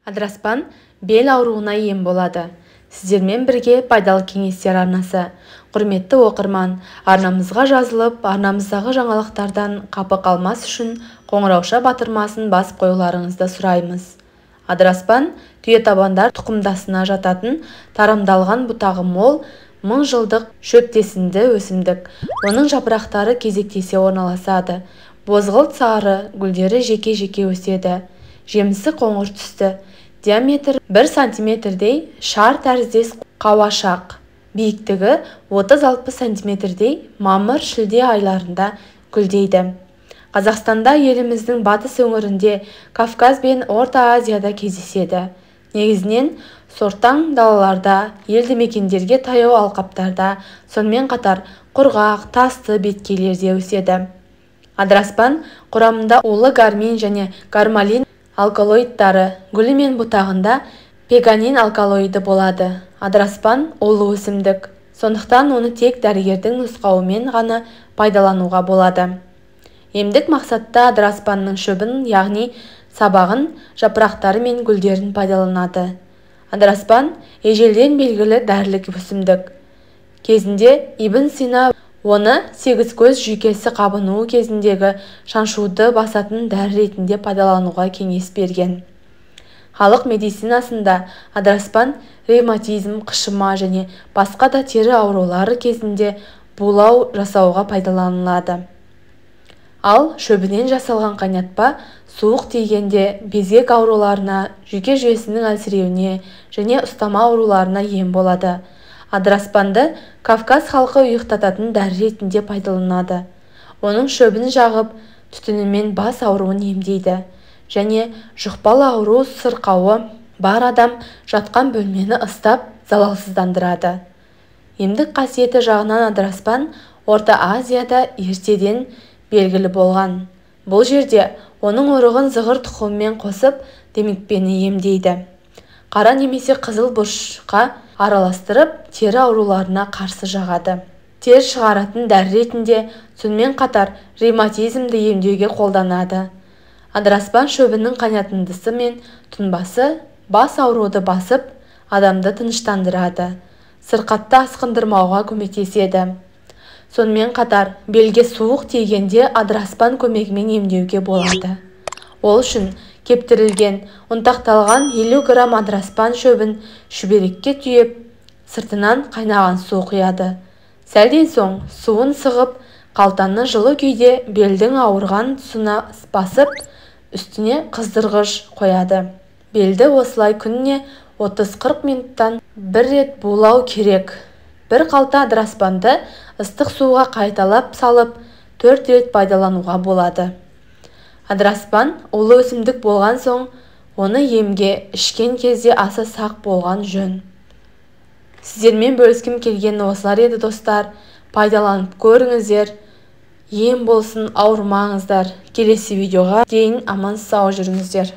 Адыраспан бел ауруына ем болады. Сіздермен бірге пайдалы кеңестер арнасы. Құрметті оқырман, арнамызға жазылып, арнамыздағы жаңалықтардан қапы қалмас үшін қоңырауша батырмасын басып қоюларыңызды сұраймыз. Адыраспан түйетабандар тұқымдасына жататын тарамдалған бұтағы мол, 1000 жылдық шөптесінді өсімдік. Оның жапырақтары кезектесе орналасады. Бозғылт сары гүлдері жеке-жеке өседі. Жемісі қоңыр түсті. Диаметр 1 сантиметрдей шар тәріздес қауашақ. Биіктігі 30-60 сантиметрдей мамыр-шілде айларында гүлдейді. Қазақстанда, еліміздің батыс өңірінде, Кавказ бен Орта Азияда кездеседі. Негізінен сортаң далаларда, елді мекендерге таяу алқаптарда, сонымен қатар құрғақ, тасты беткейлерде өседі. Адыраспан құрамында улы гармин және гармалин алкалоидтары, гүлі мен бұтағында пеганин алкалоиды болады. Адыраспан улы өсімдік, сондықтан оны тек дәрігердің нұсқауымен ғана пайдалануға болады. Емдік мақсатта адыраспанның шөбін, яғни сабағын, жапырақтары мен гүлдерін пайдаланады. Адыраспан ежелден белгілі дәрілік өсімдік. Кезінде Ибн Сина оны 8 көз жүйкесі қабынуы кезіндегі шаншуды басатын дәрі ретінде пайдалануға кеңес берген. Халық медицинасында адыраспан ревматизм, қышыма және басқа да тері аурулары кезінде булау жасауға пайдаланылады. Ал шөбінен жасалған қайнатпа суық тигенде безгек ауруларына, жүйке жүйесінің әлсіреуіне және ұстама ауруларына ем болады. Адыраспанды Кавказ халқы ұйықтататын дәрі ретінде пайдаланады. Оның шөбін жағып, түтінімен бас ауруын емдейді және жұқпалы ауру сырқауы бар адам жатқан бөлмені ыстап залалсыздандырады. Емдік қасиеті жағынан адыраспан Орта Азияда ертеден белгілі болған. Бұл жерде оның ұрығын зығыр тұқымымен қосып демікпені емдейді. Қара немесе қызыл бұрышқа араластырып, тері ауруларына қарсы жағады. Тер шығаратын дәрі ретінде, сонымен қатар ревматизмді емдеуге қолданады. Адыраспан шөбінің қайнатындысы мен тұнбасы бас ауруды басып, адамды тыныштандырады. Сырқатты асқындырмауға көмектеседі. Сонымен қатар белге суық тигенде адыраспан көмегімен емдеуге болады. Ол үшін кептірілген, ұнтақталған 50 грамм адыраспан шөбін шүберекке түйіп, сыртынан қайнаған су құяды. Сәлден соң суын сығып, қалтаны жылы күйде белдің ауырған тұсына басып, үстіне қыздырғыш қояды. Белді осылай күніне 30-40 минуттан бір рет булау керек. Бір қалта адыраспанды ыстық суға қайталап салып, 4 рет пайдалануға болады. Адыраспан улы өсімдік болған соң, оны емге ішкен кезде аса сақ болған жөн. Сіздермен бөліскім келгені осылар еді достар. Пайдаланып көріңіздер. Ем болсын, ауырмаңыздар. Келесі видеоға дейін аман сау жүріңіздер.